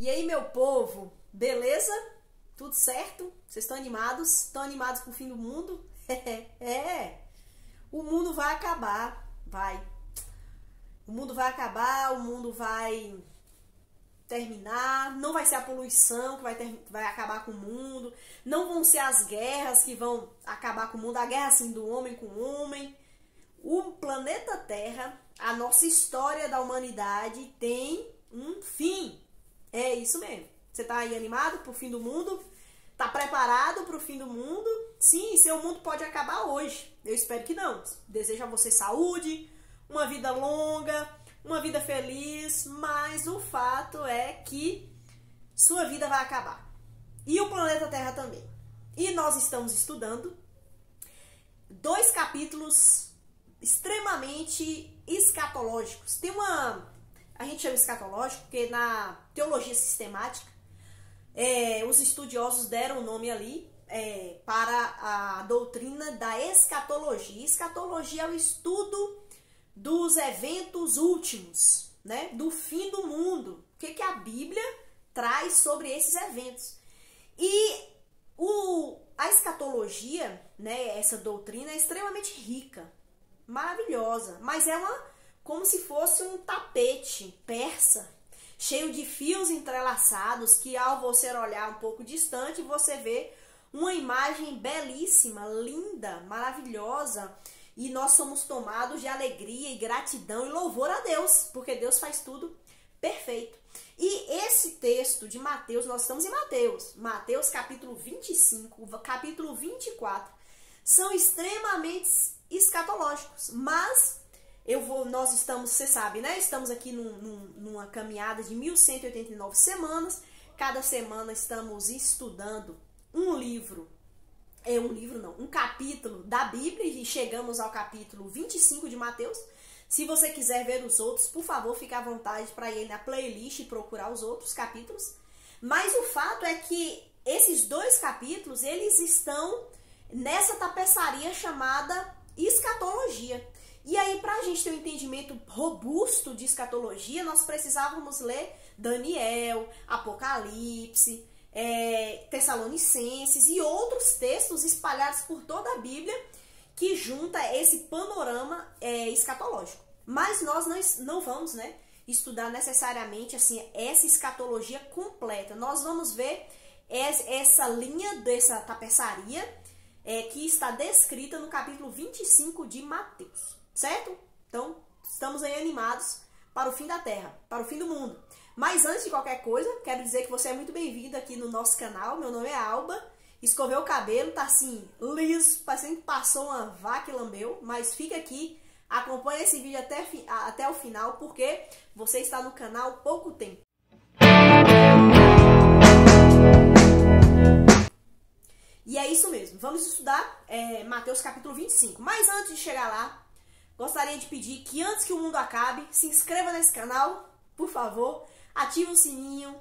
E aí, meu povo, beleza? Tudo certo? Vocês estão animados? Estão animados pro fim do mundo? O mundo vai acabar, vai. O mundo vai acabar, o mundo vai terminar, não vai ser a poluição que vai acabar com o mundo, não vão ser as guerras que vão acabar com o mundo, a guerra assim do homem com o homem. O planeta Terra, a nossa história da humanidade tem um fim. É isso mesmo. Você tá aí animado pro fim do mundo? Tá preparado pro fim do mundo? Sim, seu mundo pode acabar hoje. Eu espero que não. Desejo a você saúde, uma vida longa, uma vida feliz, mas o fato é que sua vida vai acabar. E o planeta Terra também. E nós estamos estudando 2 capítulos extremamente escatológicos. A gente chama escatológico porque na teologia sistemática os estudiosos deram o nome ali para a doutrina da escatologia. Escatologia é o estudo dos eventos últimos, né? Do fim do mundo. O que a Bíblia traz sobre esses eventos. E a escatologia, né, essa doutrina é extremamente rica, maravilhosa, mas é como se fosse um tapete persa, cheio de fios entrelaçados, que ao você olhar um pouco distante, você vê uma imagem belíssima, linda, maravilhosa, e nós somos tomados de alegria e gratidão e louvor a Deus, porque Deus faz tudo perfeito. E esse texto de Mateus, nós estamos em Mateus capítulo 25, capítulo 24, são extremamente escatológicos, mas nós estamos, você sabe, né? Estamos aqui numa caminhada de 1189 semanas. Cada semana estamos estudando um capítulo da Bíblia e chegamos ao capítulo 25 de Mateus. Se você quiser ver os outros, por favor, fique à vontade para ir na playlist e procurar os outros capítulos. Mas o fato é que esses 2 capítulos, eles estão nessa tapeçaria chamada escatologia. E aí, para a gente ter um entendimento robusto de escatologia, nós precisávamos ler Daniel, Apocalipse, Tessalonicenses e outros textos espalhados por toda a Bíblia que junta esse panorama escatológico. Mas nós não vamos, né, estudar necessariamente assim, essa escatologia completa. Nós vamos ver essa linha dessa tapeçaria que está descrita no capítulo 25 de Mateus, certo? Então, estamos aí animados para o fim da Terra, para o fim do mundo. Mas antes de qualquer coisa, quero dizer que você é muito bem-vindo aqui no nosso canal. Meu nome é Alba. Escoveu o cabelo, tá assim, liso, parecendo que passou uma vaca e lambeu. Mas fica aqui, acompanha esse vídeo até o final, porque você está no canal há pouco tempo. E é isso mesmo, vamos estudar Mateus capítulo 25. Mas antes de chegar lá, gostaria de pedir que antes que o mundo acabe, se inscreva nesse canal, por favor, ative o sininho,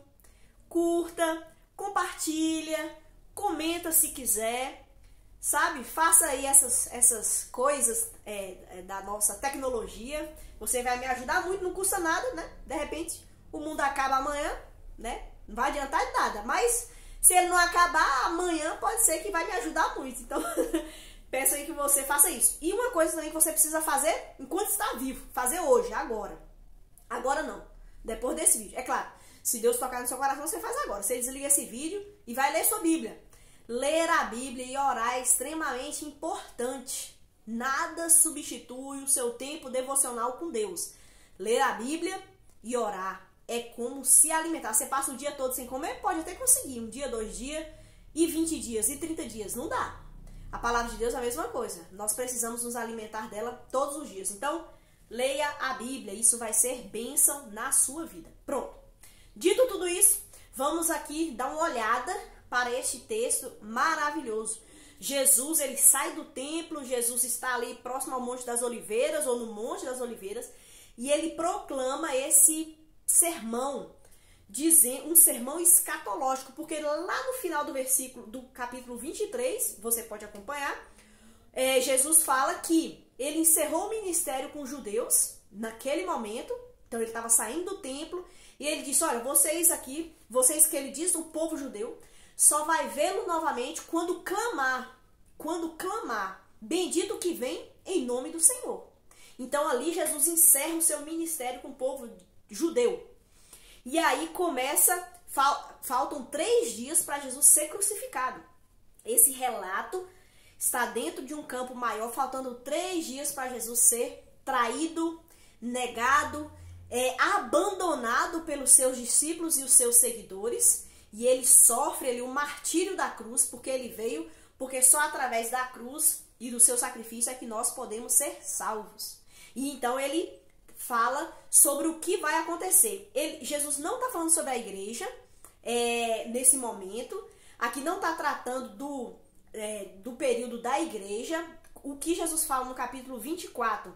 curta, compartilha, comenta se quiser, sabe? Faça aí essas coisas da nossa tecnologia. Você vai me ajudar muito, não custa nada, né? De repente o mundo acaba amanhã, né? Não vai adiantar de nada, mas se ele não acabar amanhã, pode ser que vai me ajudar muito. Então, peço aí que você faça isso. E uma coisa também que você precisa fazer enquanto está vivo, fazer hoje, agora. Agora não, depois desse vídeo. É claro, se Deus tocar no seu coração, você faz agora. Você desliga esse vídeo e vai ler sua Bíblia. Ler a Bíblia e orar é extremamente importante. Nada substitui o seu tempo devocional com Deus. Ler a Bíblia e orar é como se alimentar. Você passa o dia todo sem comer? Pode até conseguir. 1 dia, 2 dias, e 20 dias, e 30 dias. Não dá. A palavra de Deus é a mesma coisa. Nós precisamos nos alimentar dela todos os dias. Então, leia a Bíblia. Isso vai ser bênção na sua vida. Pronto. Dito tudo isso, vamos aqui dar uma olhada para este texto maravilhoso. Jesus, ele sai do templo, Jesus está ali próximo ao Monte das Oliveiras, ou no Monte das Oliveiras, e ele proclama esse sermão, um sermão escatológico, porque lá no final do versículo do capítulo 23, você pode acompanhar, Jesus fala que ele encerrou o ministério com os judeus naquele momento, então ele estava saindo do templo, E ele disse, olha, vocês que ele diz, o povo judeu, só vai vê-lo novamente quando clamar, bendito que vem em nome do Senhor. Então ali Jesus encerra o seu ministério com o povo judeu. E aí faltam 3 dias para Jesus ser crucificado. Esse relato está dentro de um campo maior, faltando 3 dias para Jesus ser traído, negado, abandonado pelos seus discípulos e os seus seguidores. E ele sofre ali o martírio da cruz, porque só através da cruz e do seu sacrifício é que nós podemos ser salvos. E então ele fala sobre o que vai acontecer. Jesus não está falando sobre a igreja nesse momento. Aqui não está tratando do período da igreja. O que Jesus fala no capítulo 24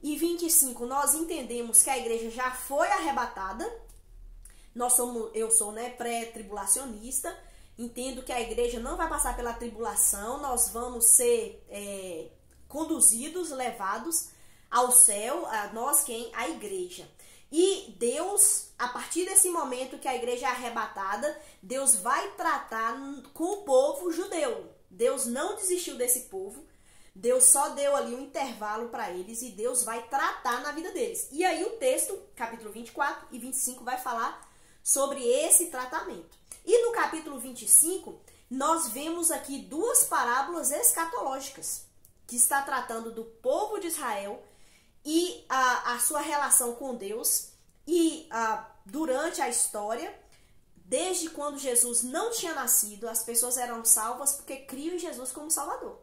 e 25, nós entendemos que a igreja já foi arrebatada. Eu sou pré-tribulacionista, entendo que a igreja não vai passar pela tribulação, nós vamos ser conduzidos, levados ao céu, a igreja. E Deus, a partir desse momento que a igreja é arrebatada, Deus vai tratar com o povo judeu. Deus não desistiu desse povo, Deus só deu ali um intervalo para eles e Deus vai tratar na vida deles. E aí o texto, capítulo 24 e 25, vai falar sobre esse tratamento. E no capítulo 25, nós vemos aqui 2 parábolas escatológicas, que está tratando do povo de Israel e a sua relação com Deus. E durante a história, desde quando Jesus não tinha nascido, as pessoas eram salvas porque criam em Jesus como Salvador.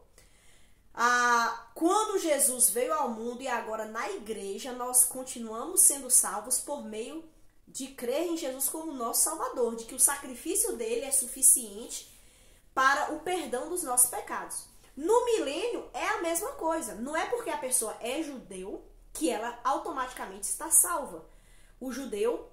Quando Jesus veio ao mundo e agora na igreja, nós continuamos sendo salvos por meio de crer em Jesus como nosso Salvador, de que o sacrifício dele é suficiente para o perdão dos nossos pecados. No milênio é a mesma coisa. Não é porque a pessoa é judeu que ela automaticamente está salva. O judeu,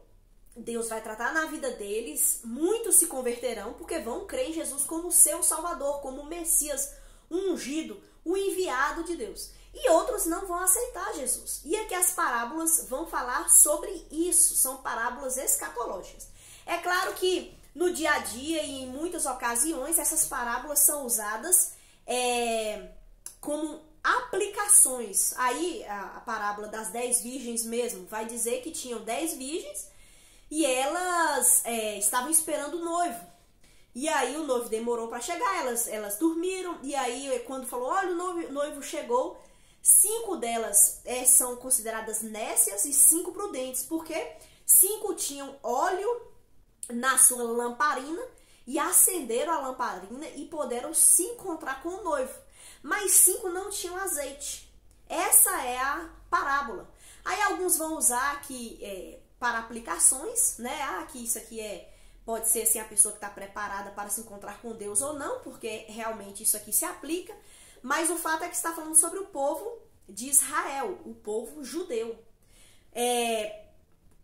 Deus vai tratar na vida deles, muitos se converterão porque vão crer em Jesus como seu Salvador, como o Messias, o ungido, o enviado de Deus. E outros não vão aceitar Jesus. E aqui as parábolas vão falar sobre isso, são parábolas escatológicas. É claro que no dia a dia e em muitas ocasiões essas parábolas são usadas como aplicações. Aí a parábola das 10 virgens mesmo vai dizer que tinham 10 virgens e elas estavam esperando o noivo. E aí o noivo demorou para chegar, elas dormiram, e aí quando falou, olha, o noivo chegou, 5 delas são consideradas nécias e 5 prudentes, porque 5 tinham óleo na sua lamparina e acenderam a lamparina e puderam se encontrar com o noivo. Mas 5 não tinham azeite. Essa é a parábola. Aí alguns vão usar aqui para aplicações, né? Que isso aqui pode ser assim, a pessoa que está preparada para se encontrar com Deus ou não, porque realmente isso aqui se aplica. Mas o fato é que está falando sobre o povo de Israel, o povo judeu.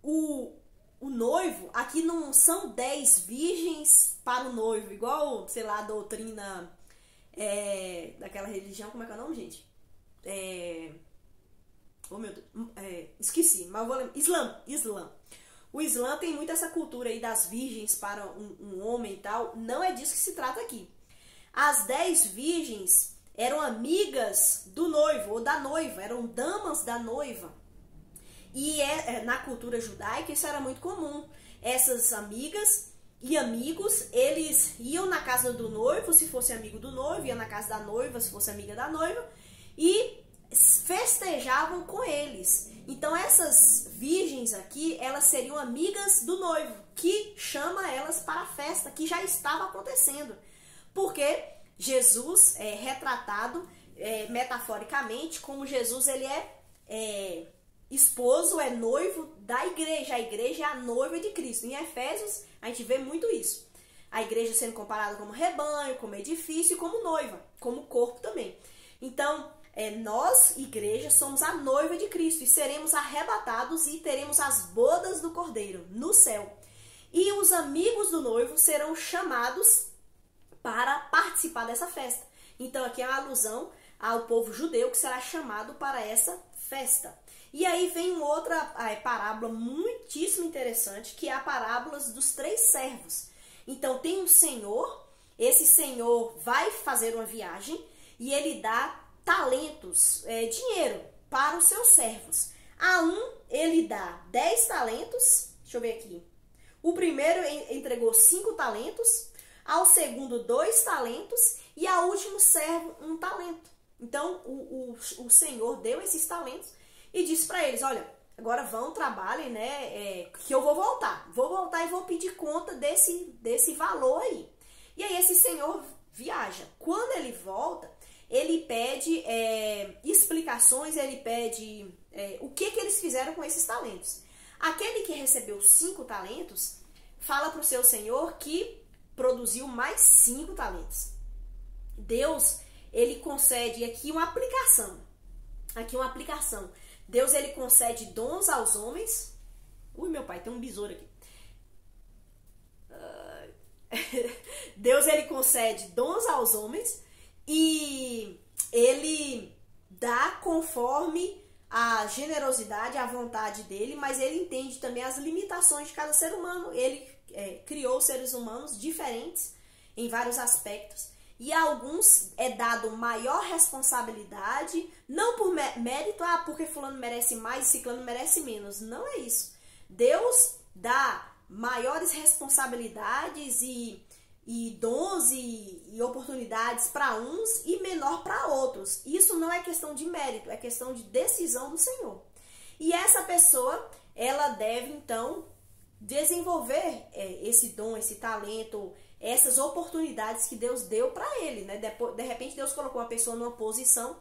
O noivo, aqui não são 10 virgens para o noivo, igual, sei lá, a doutrina daquela religião, como é que é o nome, gente? Oh, meu Deus, esqueci, mas eu vou lembrar. Islã. O Islã tem muito essa cultura aí das virgens para um homem e tal. Não é disso que se trata aqui. As 10 virgens eram amigas do noivo ou da noiva, eram damas da noiva. E na cultura judaica isso era muito comum. Essas amigas e amigos, eles iam na casa do noivo, se fosse amigo do noivo, ia na casa da noiva, se fosse amiga da noiva, e festejavam com eles. Então essas virgens aqui, elas seriam amigas do noivo, que chama elas para a festa, que já estava acontecendo. Porque Jesus é retratado metaforicamente como Jesus, ele é esposo, é noivo da igreja. A igreja é a noiva de Cristo. Em Efésios, a gente vê muito isso. A igreja sendo comparada como rebanho, como edifício e como noiva, como corpo também. Então, nós, igreja, somos a noiva de Cristo e seremos arrebatados e teremos as bodas do Cordeiro no céu. E os amigos do noivo serão chamados para participar dessa festa. Então aqui é uma alusão ao povo judeu que será chamado para essa festa. E aí vem uma outra parábola muitíssimo interessante, que é a parábola dos 3 servos. Então tem um senhor, esse senhor vai fazer uma viagem e ele dá talentos, dinheiro, para os seus servos. A um ele dá 10 talentos, deixa eu ver aqui. O primeiro entregou 5 talentos, ao segundo 2 talentos e ao último servo 1 talento. Então o senhor deu esses talentos e disse para eles, olha, agora vão, trabalhem, né, que eu vou voltar e vou pedir conta desse valor aí. E aí esse senhor viaja. Quando ele volta, ele pede explicações, ele pede o que eles fizeram com esses talentos. Aquele que recebeu 5 talentos, fala para o seu senhor que produziu mais 5 talentos. Deus, ele concede aqui uma aplicação. Deus, ele concede dons aos homens. Ui, meu pai, tem um besouro aqui. Deus, ele concede dons aos homens e ele dá conforme a generosidade, a vontade dele, mas ele entende também as limitações de cada ser humano. Ele criou seres humanos diferentes em vários aspectos. E a alguns é dado maior responsabilidade, não por mérito, porque fulano merece mais e ciclano merece menos. Não é isso. Deus dá maiores responsabilidades e dons e oportunidades para uns e menor para outros. Isso não é questão de mérito, é questão de decisão do Senhor. E essa pessoa, ela deve então desenvolver esse dom, esse talento, essas oportunidades que Deus deu para ele, né? De repente Deus colocou a pessoa numa posição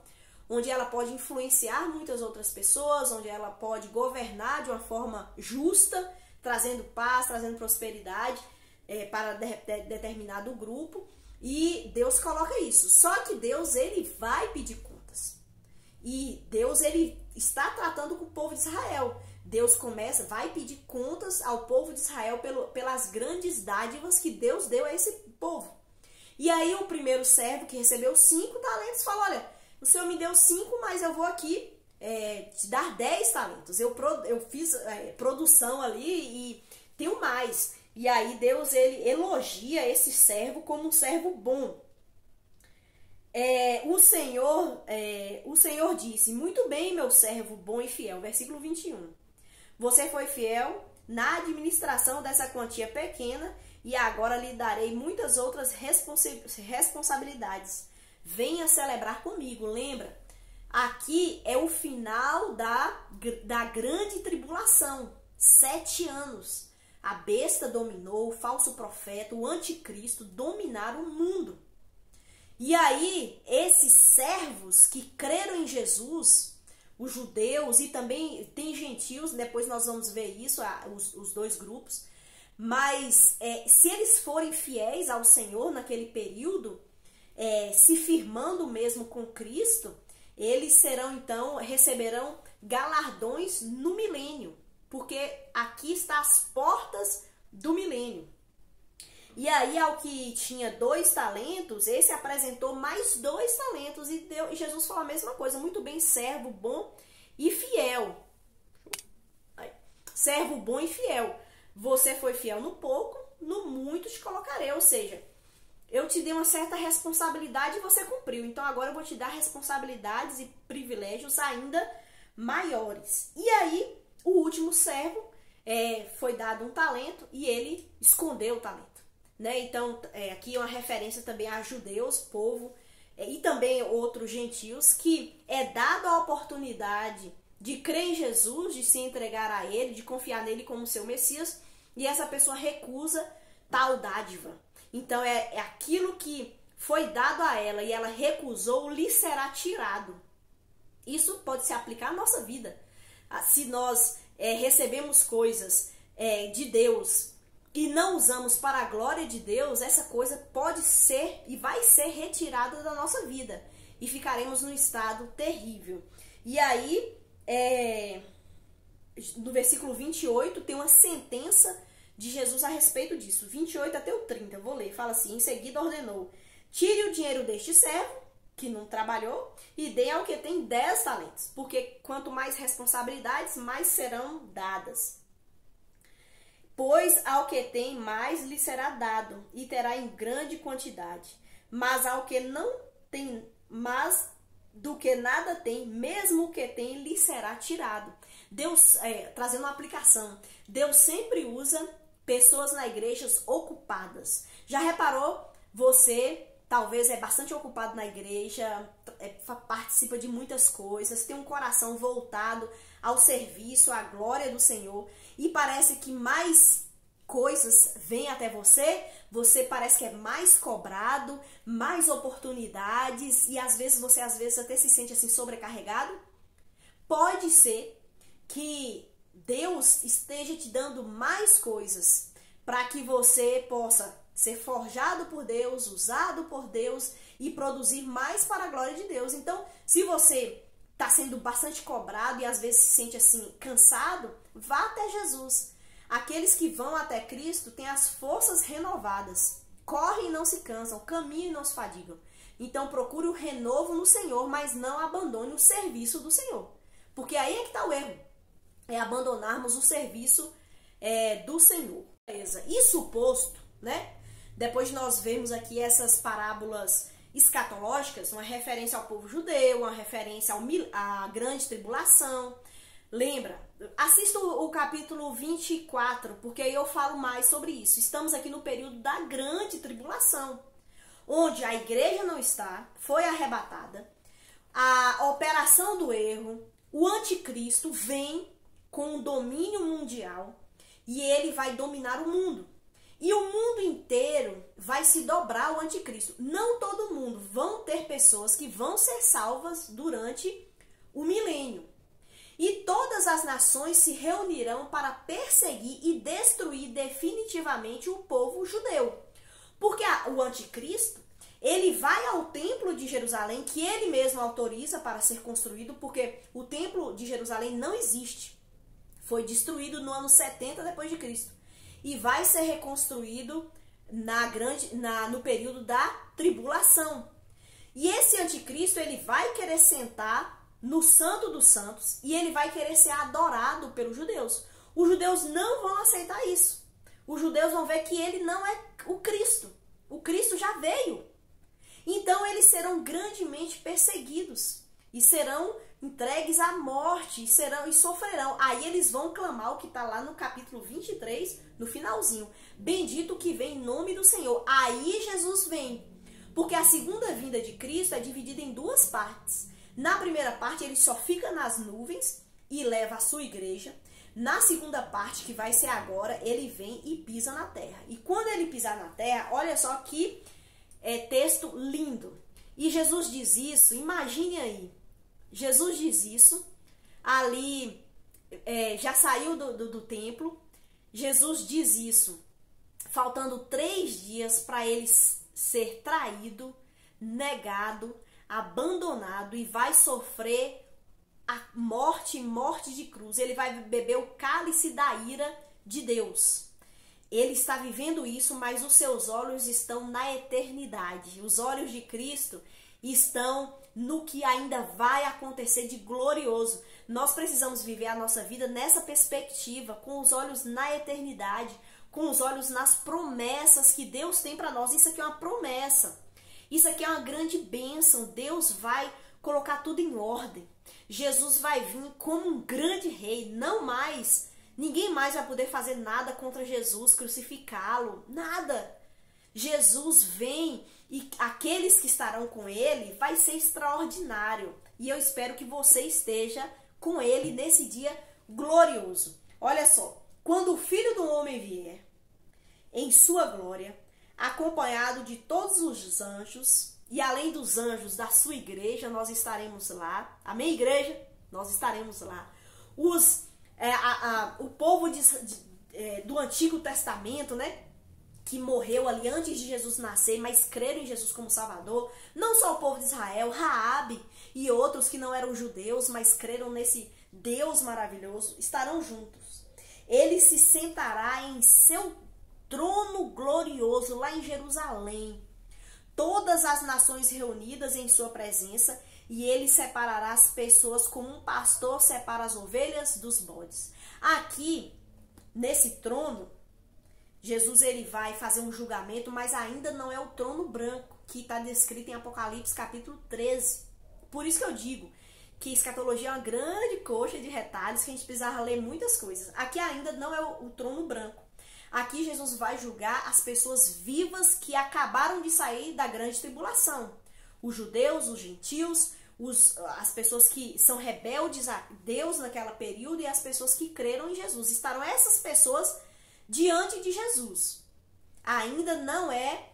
onde ela pode influenciar muitas outras pessoas, onde ela pode governar de uma forma justa, trazendo paz, trazendo prosperidade para determinado grupo. E Deus coloca isso. Só que Deus, ele vai pedir contas. E Deus, ele está tratando com o povo de Israel. Deus vai pedir contas ao povo de Israel pelas grandes dádivas que Deus deu a esse povo. E aí o primeiro servo, que recebeu 5 talentos, falou, olha, o Senhor me deu 5, mas eu vou aqui te dar 10 talentos. Eu fiz produção ali e tenho mais. E aí Deus, ele elogia esse servo como um servo bom. O Senhor disse, muito bem, meu servo bom e fiel. Versículo 21. Você foi fiel na administração dessa quantia pequena e agora lhe darei muitas outras responsabilidades. Venha celebrar comigo, lembra? Aqui é o final da grande tribulação. 7 anos. A besta dominou, o falso profeta, o anticristo dominaram o mundo. E aí, esses servos que creram em Jesus, os judeus e também tem gentios, depois nós vamos ver isso, os 2 grupos, mas se eles forem fiéis ao Senhor naquele período, se firmando mesmo com Cristo, eles receberão galardões no milênio, porque aqui está as portas do milênio. E aí, ao que tinha 2 talentos, esse apresentou mais 2 talentos. E Jesus falou a mesma coisa. Muito bem, servo bom e fiel. Servo bom e fiel. Você foi fiel no pouco, no muito te colocarei. Ou seja, eu te dei uma certa responsabilidade e você cumpriu. Então, agora eu vou te dar responsabilidades e privilégios ainda maiores. E aí, o último servo foi dado um talento e ele escondeu o talento. Né? Então, aqui é uma referência também a judeus, povo, e também outros gentios, que é dado a oportunidade de crer em Jesus, de se entregar a ele, de confiar nele como seu Messias, e essa pessoa recusa tal dádiva. Então, aquilo que foi dado a ela e ela recusou, lhe será tirado. Isso pode se aplicar à nossa vida. Se nós recebemos coisas de Deus e não usamos para a glória de Deus, essa coisa pode ser e vai ser retirada da nossa vida. E ficaremos num estado terrível. E aí, no versículo 28, tem uma sentença de Jesus a respeito disso. 28 até o 30, eu vou ler. Fala assim, em seguida ordenou, tire o dinheiro deste servo, que não trabalhou, e deem ao que tem 10 talentos, porque quanto mais responsabilidades, mais serão dadas. Pois ao que tem, mais lhe será dado, e terá em grande quantidade. Mas ao que não tem, mais do que nada tem, mesmo o que tem, lhe será tirado. Deus, trazendo uma aplicação, Deus sempre usa pessoas na igreja ocupadas. Já reparou? Você talvez é bastante ocupado na igreja, participa de muitas coisas, tem um coração voltado ao serviço, à glória do Senhor, e parece que mais coisas vêm até você, você parece que é mais cobrado, mais oportunidades, e às vezes você até se sente assim sobrecarregado. Pode ser que Deus esteja te dando mais coisas para que você possa ser forjado por Deus, usado por Deus e produzir mais para a glória de Deus. Então, se você está sendo bastante cobrado e às vezes se sente assim cansado, vá até Jesus. Aqueles que vão até Cristo têm as forças renovadas, correm e não se cansam, caminham e não se fadigam. Então procure o renovo no Senhor, mas não abandone o serviço do Senhor. Porque aí é que está o erro, é abandonarmos o serviço do Senhor. Isso posto, né? Depois de nós vermos aqui essas parábolas escatológicas, uma referência ao povo judeu, uma referência à grande tribulação. Lembra, assista o capítulo 24, porque aí eu falo mais sobre isso. Estamos aqui no período da grande tribulação, onde a igreja não está, foi arrebatada, a operação do erro, o anticristo vem com o domínio mundial e ele vai dominar o mundo. E o mundo inteiro vai se dobrar ao anticristo. Não todo mundo. Vão ter pessoas que vão ser salvas durante o milênio. E todas as nações se reunirão para perseguir e destruir definitivamente o povo judeu. Porque o anticristo, ele vai ao templo de Jerusalém, que ele mesmo autoriza para ser construído, porque o templo de Jerusalém não existe. Foi destruído no ano 70 depois de Cristo. E vai ser reconstruído no período da tribulação. E esse anticristo, ele vai querer sentar no Santo dos Santos e ele vai querer ser adorado pelos judeus. Os judeus não vão aceitar isso. Os judeus vão ver que ele não é o Cristo. O Cristo já veio. Então eles serão grandemente perseguidos e serão entregues à morte e sofrerão. Aí eles vão clamar o que está lá no capítulo 23, no finalzinho. Bendito que vem em nome do Senhor. Aí Jesus vem. Porque a segunda vinda de Cristo é dividida em duas partes. Na primeira parte, ele só fica nas nuvens e leva a sua igreja. Na segunda parte, que vai ser agora, ele vem e pisa na terra. E quando ele pisar na terra, olha só que texto lindo. E Jesus diz isso, imagine aí. Jesus diz isso, ali já saiu do templo. Jesus diz isso, faltando 3 dias para ele ser traído, negado, abandonado e vai sofrer a morte de cruz. Ele vai beber o cálice da ira de Deus. Ele está vivendo isso, mas os seus olhos estão na eternidade. Os olhos de Cristo estão no que ainda vai acontecer de glorioso. Nós precisamos viver a nossa vida nessa perspectiva, com os olhos na eternidade, com os olhos nas promessas que Deus tem para nós. Isso aqui é uma promessa. Isso aqui é uma grande bênção. Deus vai colocar tudo em ordem. Jesus vai vir como um grande rei. Não mais, ninguém mais vai poder fazer nada contra Jesus, crucificá-lo, nada. Jesus vem e aqueles que estarão com ele vai ser extraordinário. E eu espero que você esteja com ele nesse dia glorioso. Olha só, quando o Filho do Homem vier em sua glória, acompanhado de todos os anjos, e além dos anjos da sua igreja, nós estaremos lá. Amém, igreja? Nós estaremos lá. O povo do Antigo Testamento, né? Que morreu ali antes de Jesus nascer, mas creram em Jesus como Salvador. Não só o povo de Israel, Raabe e outros que não eram judeus, mas creram nesse Deus maravilhoso, estarão juntos. Ele se sentará em seu trono glorioso lá em Jerusalém. todas as nações reunidas em sua presença, e ele separará as pessoas como um pastor separa as ovelhas dos bodes. Aqui, nesse trono, Jesus ele vai fazer um julgamento, mas ainda não é o trono branco, que está descrito em Apocalipse capítulo 13. Por isso que eu digo que escatologia é uma grande coxa de retalhos, que a gente precisava ler muitas coisas. Aqui ainda não é o trono branco. Aqui Jesus vai julgar as pessoas vivas que acabaram de sair da grande tribulação. Os judeus, os gentios, as pessoas que são rebeldes a Deus naquela período e as pessoas que creram em Jesus. Estarão essas pessoas diante de Jesus. Ainda não é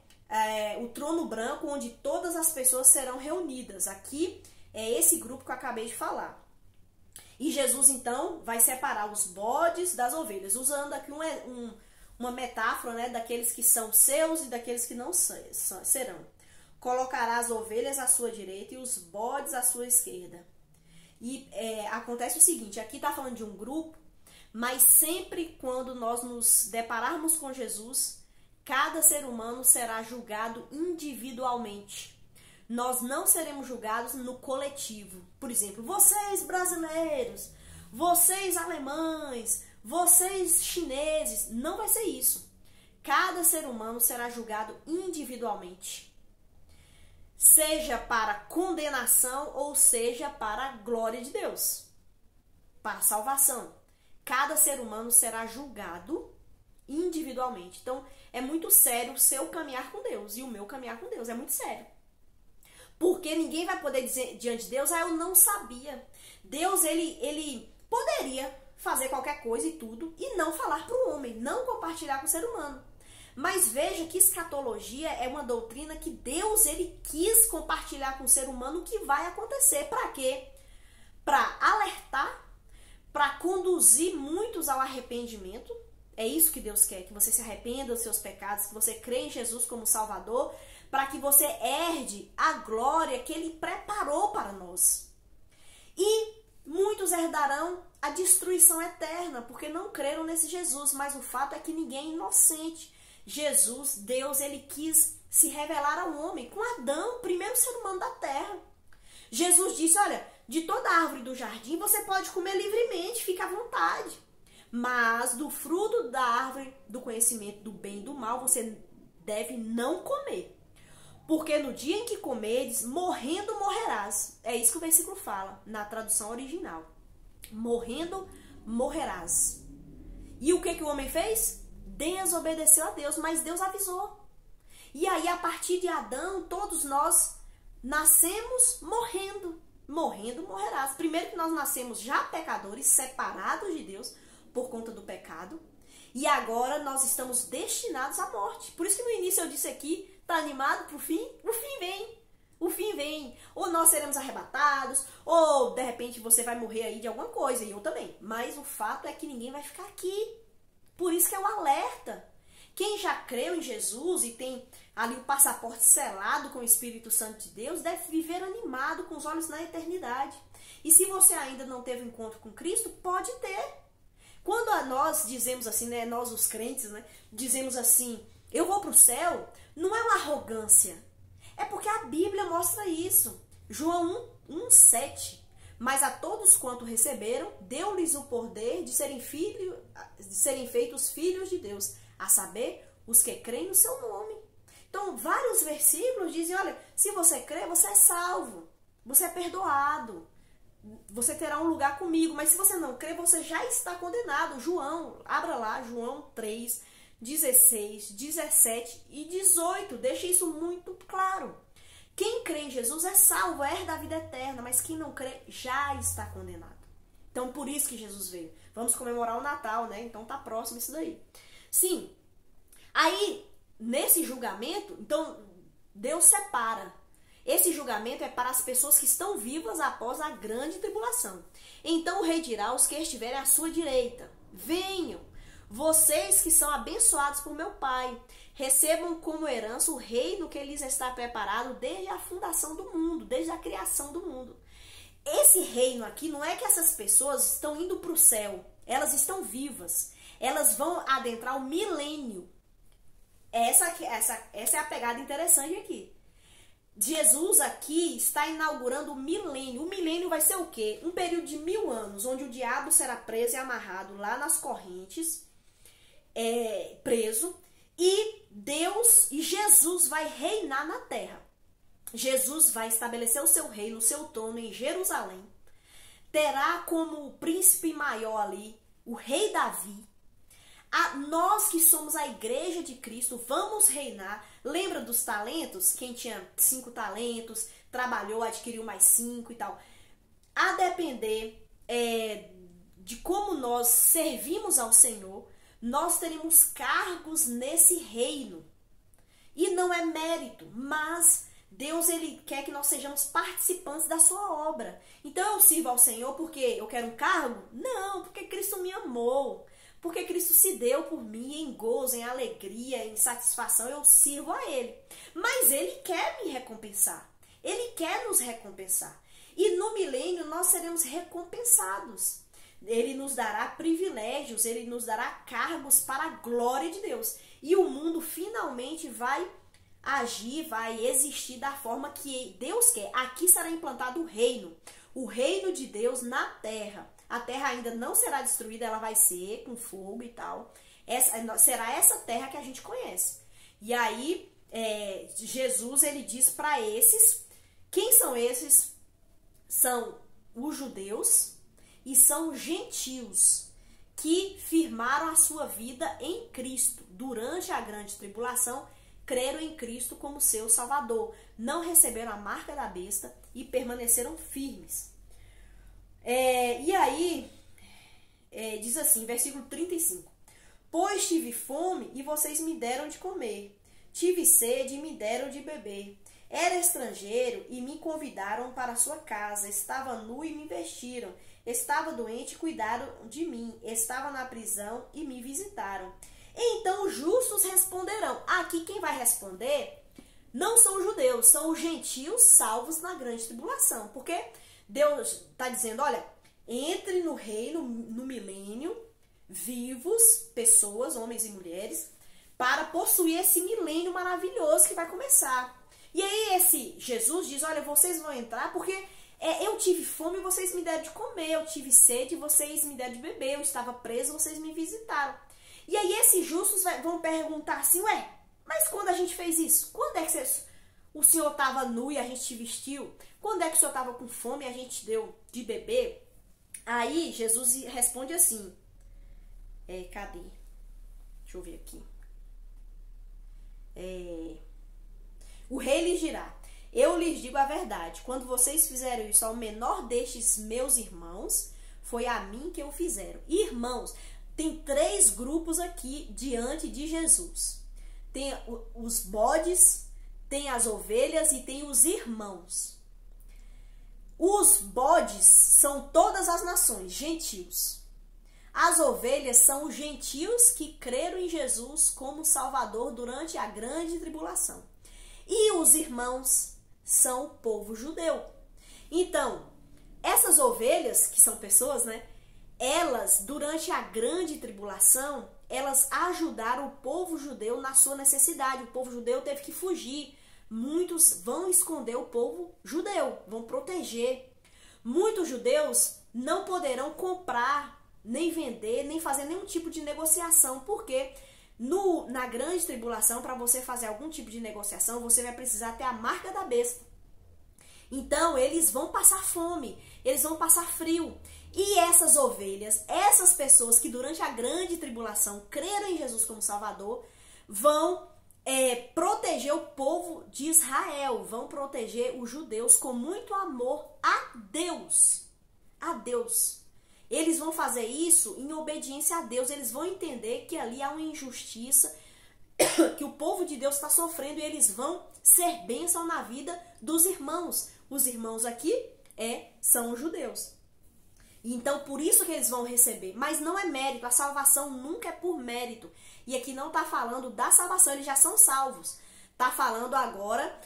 o trono branco onde todas as pessoas serão reunidas. Aqui é esse grupo que eu acabei de falar. E Jesus, então, vai separar os bodes das ovelhas, usando aqui uma metáfora, né, daqueles que são seus e daqueles que não serão. Colocará as ovelhas à sua direita e os bodes à sua esquerda. E acontece o seguinte, aqui está falando de um grupo, mas sempre quando nós nos depararmos com Jesus, cada ser humano será julgado individualmente. Nós não seremos julgados no coletivo. Por exemplo, vocês brasileiros, vocês alemães, vocês chineses, não vai ser isso. Cada ser humano será julgado individualmente. Seja para condenação ou seja para a glória de Deus, para a salvação. Cada ser humano será julgado individualmente. Então, é muito sério o seu caminhar com Deus e o meu caminhar com Deus. É muito sério. Porque ninguém vai poder dizer diante de Deus, eu não sabia. Deus, ele poderia fazer qualquer coisa e tudo e não falar para o homem, não compartilhar com o ser humano. Mas veja que escatologia é uma doutrina que Deus, ele quis compartilhar com o ser humano o que vai acontecer. Para quê? Para alertar, para conduzir muitos ao arrependimento. É isso que Deus quer, que você se arrependa dos seus pecados, que você crê em Jesus como Salvador, para que você herde a glória que ele preparou para nós. E muitos herdarão a destruição eterna, porque não creram nesse Jesus, mas o fato é que ninguém é inocente. Jesus, Deus, ele quis se revelar ao homem com Adão, o primeiro ser humano da terra. Jesus disse, olha, de toda árvore do jardim você pode comer livremente, fica à vontade. Mas do fruto da árvore do conhecimento do bem e do mal você deve não comer. Porque no dia em que comeres, morrendo morrerás. É isso que o versículo fala, na tradução original. Morrendo morrerás. E o que o homem fez? Desobedeceu a Deus, mas Deus avisou. E aí, a partir de Adão, todos nós nascemos morrendo. Morrendo morrerás. Primeiro que nós nascemos já pecadores, separados de Deus por conta do pecado. E agora nós estamos destinados à morte. Por isso que no início eu disse aqui, tá animado pro fim? O fim vem. O fim vem. Ou nós seremos arrebatados, ou de repente você vai morrer aí de alguma coisa, e eu também. Mas o fato é que ninguém vai ficar aqui. Por isso que é o alerta. Quem já creu em Jesus e tem ali o passaporte selado com o Espírito Santo de Deus, deve viver animado com os olhos na eternidade. E se você ainda não teve um encontro com Cristo, pode ter. Quando nós dizemos assim, né, nós os crentes, né, dizemos assim, eu vou para o céu, não é uma arrogância. É porque a Bíblia mostra isso. João 1:7. Mas a todos quanto receberam, deu-lhes o poder de serem feitos filhos de Deus, a saber, os que creem no seu nome. Então, vários versículos dizem, olha, se você crê, você é salvo, você é perdoado, você terá um lugar comigo, mas se você não crê, você já está condenado. João, abra lá, João 3, 16, 17 e 18, deixa isso muito claro. Quem crê em Jesus é salvo, herda a vida eterna, mas quem não crê já está condenado. Então, por isso que Jesus veio. Vamos comemorar o Natal, né? Então, tá próximo isso daí. Sim. Aí, nesse julgamento, então, Deus separa. Esse julgamento é para as pessoas que estão vivas após a grande tribulação. Então, o rei dirá aos que estiverem à sua direita, venham, vocês que são abençoados por meu Pai, recebam como herança o reino que lhes está preparado desde a fundação do mundo, desde a criação do mundo. Esse reino aqui não é que essas pessoas estão indo para o céu, elas estão vivas, elas vão adentrar o milênio. Essa é a pegada interessante aqui. Jesus aqui está inaugurando o milênio. O milênio vai ser o quê? Um período de 1000 anos, onde o diabo será preso e amarrado lá nas correntes, preso, e Deus e Jesus vai reinar na terra. Jesus vai estabelecer o seu reino, o seu trono em Jerusalém. Terá como príncipe maior ali o rei Davi. Nós que somos a igreja de Cristo vamos reinar. Lembra dos talentos? Quem tinha 5 talentos, trabalhou, adquiriu mais 5 e tal. A depender de como nós servimos ao Senhor, nós teremos cargos nesse reino. E não é mérito, mas Deus, ele quer que nós sejamos participantes da sua obra. Então eu sirvo ao Senhor porque eu quero um cargo? Não, porque Cristo me amou. Porque Cristo se deu por mim em gozo, em alegria, em satisfação, eu sirvo a Ele. Mas Ele quer me recompensar. Ele quer nos recompensar. E no milênio nós seremos recompensados. Ele nos dará privilégios, Ele nos dará cargos para a glória de Deus. E o mundo finalmente vai agir, vai existir da forma que Deus quer. Aqui será implantado o reino de Deus na terra. A terra ainda não será destruída, ela vai ser com fogo e tal. Será essa terra que a gente conhece. E aí, Jesus, ele diz para esses, quem são esses? São os judeus e são os gentios que firmaram a sua vida em Cristo. Durante a grande tribulação, creram em Cristo como seu Salvador. Não receberam a marca da besta e permaneceram firmes. E aí, diz assim, versículo 35. Pois tive fome e vocês me deram de comer. Tive sede e me deram de beber. Era estrangeiro e me convidaram para a sua casa. Estava nu e me vestiram. Estava doente e cuidaram de mim. Estava na prisão e me visitaram. Então os justos responderão. Aqui quem vai responder não são os judeus, são os gentios salvos na grande tribulação. Porque Deus está dizendo, olha, entre no reino, no milênio, vivos, pessoas, homens e mulheres, para possuir esse milênio maravilhoso que vai começar. E aí esse Jesus diz, olha, vocês vão entrar porque eu tive fome e vocês me deram de comer, eu tive sede e vocês me deram de beber, eu estava preso e vocês me visitaram. E aí esses justos vão perguntar assim, mas quando a gente fez isso? Quando é que o Senhor estava nu e a gente te vestiu? Quando é que o Senhor estava com fome e a gente deu de beber? Aí Jesus responde assim, cadê? Deixa eu ver aqui. O rei lhes dirá, eu lhes digo a verdade, quando vocês fizeram isso ao menor destes meus irmãos, foi a mim que o fizeram. Irmãos, tem 3 grupos aqui diante de Jesus. Tem os bodes, tem as ovelhas e tem os irmãos. Os bodes são todas as nações, gentios. As ovelhas são os gentios que creram em Jesus como Salvador durante a grande tribulação. E os irmãos são o povo judeu. Então, essas ovelhas, que são pessoas, elas, durante a grande tribulação, elas ajudaram o povo judeu na sua necessidade. O povo judeu teve que fugir. Muitos vão esconder o povo judeu, vão proteger. Muitos judeus não poderão comprar, nem vender, nem fazer nenhum tipo de negociação, porque na grande tribulação, para você fazer algum tipo de negociação, você vai precisar ter a marca da besta. Então, eles vão passar fome, eles vão passar frio. E essas ovelhas, essas pessoas que durante a grande tribulação creram em Jesus como Salvador, vão proteger o povo de Israel, vão proteger os judeus com muito amor a Deus. A Deus. Eles vão fazer isso em obediência a Deus, eles vão entender que ali há uma injustiça, que o povo de Deus está sofrendo e eles vão ser bênção na vida dos irmãos. Os irmãos aqui são os judeus. Então, por isso que eles vão receber. Mas não é mérito, a salvação nunca é por mérito. E aqui não está falando da salvação, eles já são salvos. Está falando agora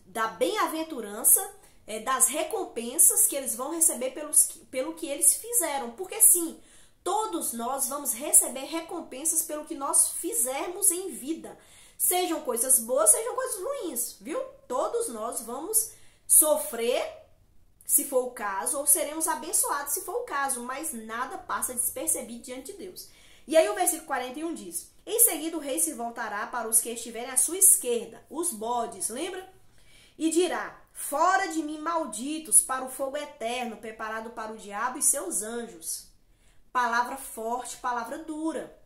da bem-aventurança, das recompensas que eles vão receber pelo que eles fizeram. Porque sim, todos nós vamos receber recompensas pelo que nós fizermos em vida. Sejam coisas boas, sejam coisas ruins, viu? Todos nós vamos sofrer, se for o caso, ou seremos abençoados, se for o caso, mas nada passa despercebido diante de Deus. E aí o versículo 41 diz: em seguida o rei se voltará para os que estiverem à sua esquerda, os bodes, lembra? E dirá: fora de mim, malditos, para o fogo eterno, preparado para o diabo e seus anjos. Palavra forte, palavra dura.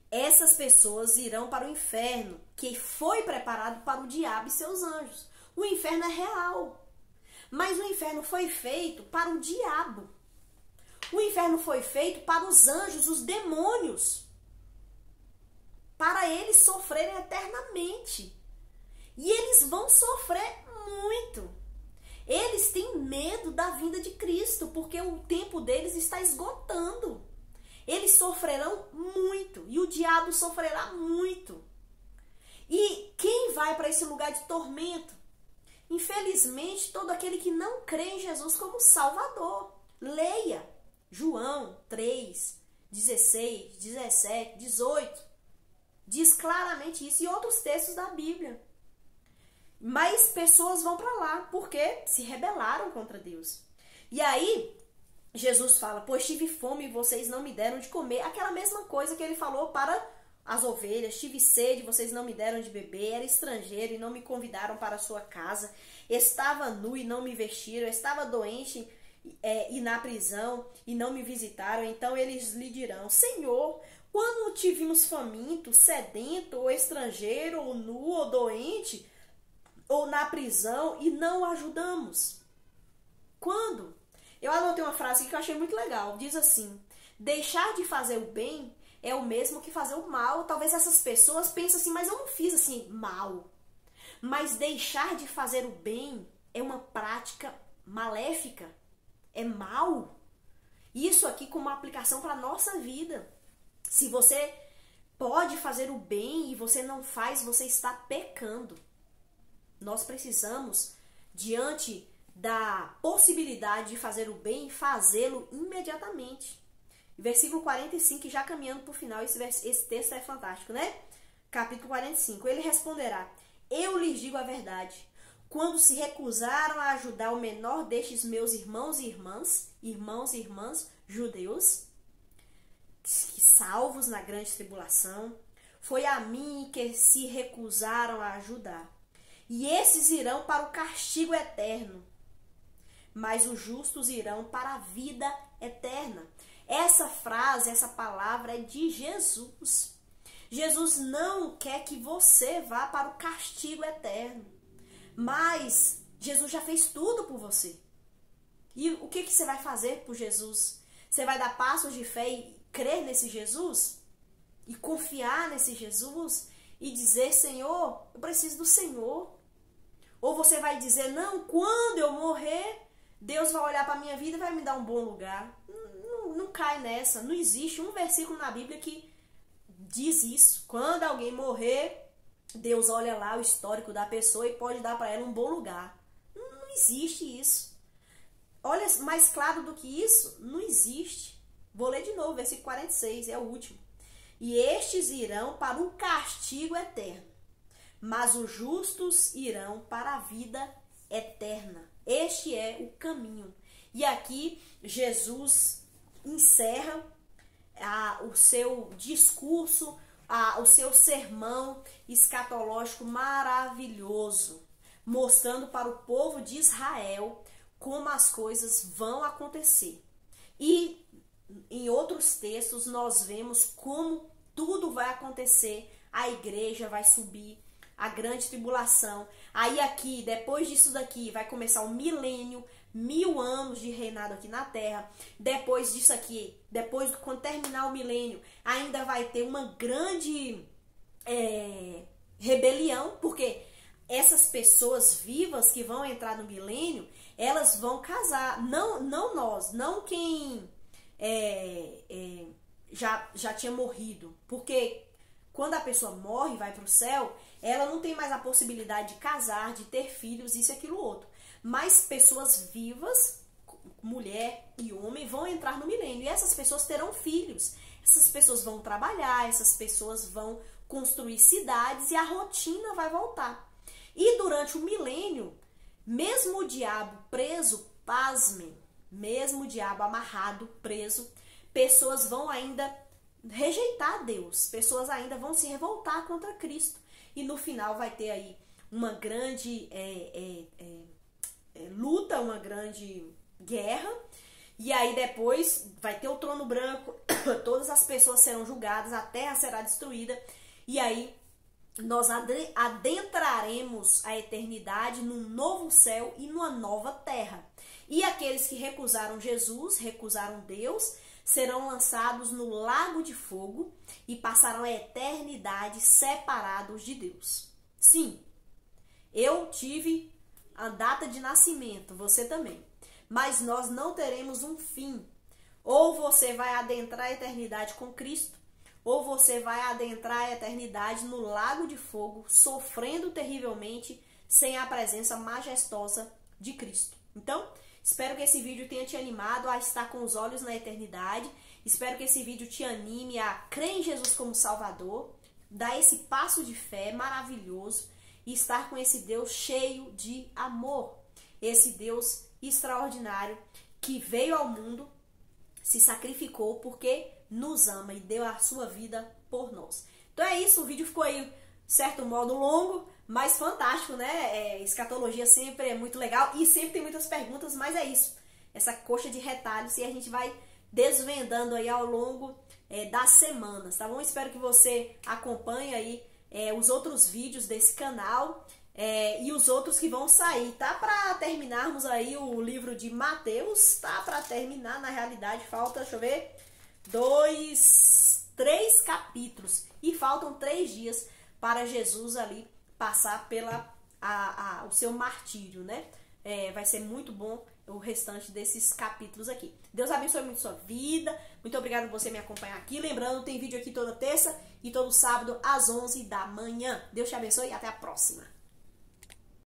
Essas pessoas irão para o inferno, que foi preparado para o diabo e seus anjos. O inferno é real. Mas o inferno foi feito para o diabo. O inferno foi feito para os anjos, os demônios. Para eles sofrerem eternamente. E eles vão sofrer muito. Eles têm medo da vinda de Cristo, porque o tempo deles está esgotando. Eles sofrerão muito. E o diabo sofrerá muito. E quem vai para esse lugar de tormento? Infelizmente, todo aquele que não crê em Jesus como Salvador. Leia João 3, 16, 17, 18. Diz claramente isso. E outros textos da Bíblia. Mas pessoas vão para lá porque se rebelaram contra Deus. E aí, Jesus fala: pois tive fome e vocês não me deram de comer. Aquela mesma coisa que ele falou para as ovelhas: tive sede, vocês não me deram de beber, era estrangeiro e não me convidaram para a sua casa, estava nu e não me vestiram, estava doente e na prisão e não me visitaram. Então eles lhe dirão: Senhor, quando te vimos faminto, sedento, ou estrangeiro, ou nu, ou doente, ou na prisão, e não o ajudamos? Quando? Eu anotei uma frase que eu achei muito legal, diz assim: deixar de fazer o bem é o mesmo que fazer o mal. Talvez essas pessoas pensem assim: mas eu não fiz assim mal. Mas deixar de fazer o bem é uma prática maléfica, é mal. Isso aqui com uma aplicação para a nossa vida. Se você pode fazer o bem e você não faz, você está pecando. Nós precisamos, diante da possibilidade de fazer o bem, fazê-lo imediatamente. Versículo 45, já caminhando para o final, esse texto é fantástico, né? Capítulo 45. Ele responderá: eu lhes digo a verdade. Quando se recusaram a ajudar o menor destes meus irmãos e irmãs judeus, salvos na grande tribulação, foi a mim que se recusaram a ajudar. E esses irão para o castigo eterno, mas os justos irão para a vida eterna. Essa frase, essa palavra é de Jesus. Jesus não quer que você vá para o castigo eterno, mas Jesus já fez tudo por você. E o que você vai fazer por Jesus? Você vai dar passos de fé e crer nesse Jesus? E confiar nesse Jesus? E dizer: Senhor, eu preciso do Senhor. Ou você vai dizer: não, quando eu morrer, Deus vai olhar para a minha vida e vai me dar um bom lugar. Não cai nessa. Não existe um versículo na Bíblia que diz isso. Quando alguém morrer, Deus olha lá o histórico da pessoa e pode dar para ela um bom lugar. Não existe isso. Olha, mais claro do que isso, não existe. Vou ler de novo, versículo 46, é o último. E estes irão para o castigo eterno, mas os justos irão para a vida eterna. Este é o caminho. E aqui Jesus encerra o seu discurso, o seu sermão escatológico maravilhoso, mostrando para o povo de Israel como as coisas vão acontecer. E em outros textos nós vemos como tudo vai acontecer. A igreja vai subir, a grande tribulação. Aí aqui, depois disso daqui, vai começar o milênio, 1000 anos de reinado aqui na Terra. Depois disso aqui, quando terminar o milênio, ainda vai ter uma grande rebelião, porque essas pessoas vivas que vão entrar no milênio, elas vão casar. Não nós, não quem já tinha morrido. Porque quando a pessoa morre e vai para o céu, ela não tem mais a possibilidade de casar, de ter filhos, isso e aquilo outro. Mas pessoas vivas, mulher e homem, vão entrar no milênio. E essas pessoas terão filhos. Essas pessoas vão trabalhar, essas pessoas vão construir cidades e a rotina vai voltar. E durante o milênio, mesmo o diabo preso, pasmem, mesmo o diabo amarrado, preso, pessoas vão ainda rejeitar Deus, pessoas ainda vão se revoltar contra Cristo. E no final vai ter aí uma grande luta, uma grande guerra. E aí depois vai ter o trono branco, todas as pessoas serão julgadas, a terra será destruída. E aí nós adentraremos a eternidade num novo céu e numa nova terra. E aqueles que recusaram Jesus, recusaram Deus, serão lançados no lago de fogo e passarão a eternidade separados de Deus. Sim, eu tive a data de nascimento, você também. Mas nós não teremos um fim. Ou você vai adentrar a eternidade com Cristo, ou você vai adentrar a eternidade no lago de fogo, sofrendo terrivelmente, sem a presença majestosa de Cristo. Então, espero que esse vídeo tenha te animado a estar com os olhos na eternidade. Espero que esse vídeo te anime a crer em Jesus como Salvador, dar esse passo de fé maravilhoso e estar com esse Deus cheio de amor. Esse Deus extraordinário que veio ao mundo, se sacrificou porque nos ama e deu a sua vida por nós. Então é isso, o vídeo ficou aí, de certo modo, longo, mas fantástico, né? Escatologia sempre é muito legal e sempre tem muitas perguntas, mas é isso. Essa coxa de retalhos e a gente vai desvendando aí ao longo das semanas, tá bom? Espero que você acompanhe aí os outros vídeos desse canal e os outros que vão sair. Tá para terminarmos aí o livro de Mateus, tá para terminar, na realidade falta, deixa eu ver, 3 capítulos e faltam 3 dias para Jesus ali passar pela o seu martírio, né? Vai ser muito bom o restante desses capítulos aqui. Deus abençoe muito sua vida. Muito obrigado por você me acompanhar aqui. Lembrando, tem vídeo aqui toda terça e todo sábado às 11 da manhã. Deus te abençoe e até a próxima.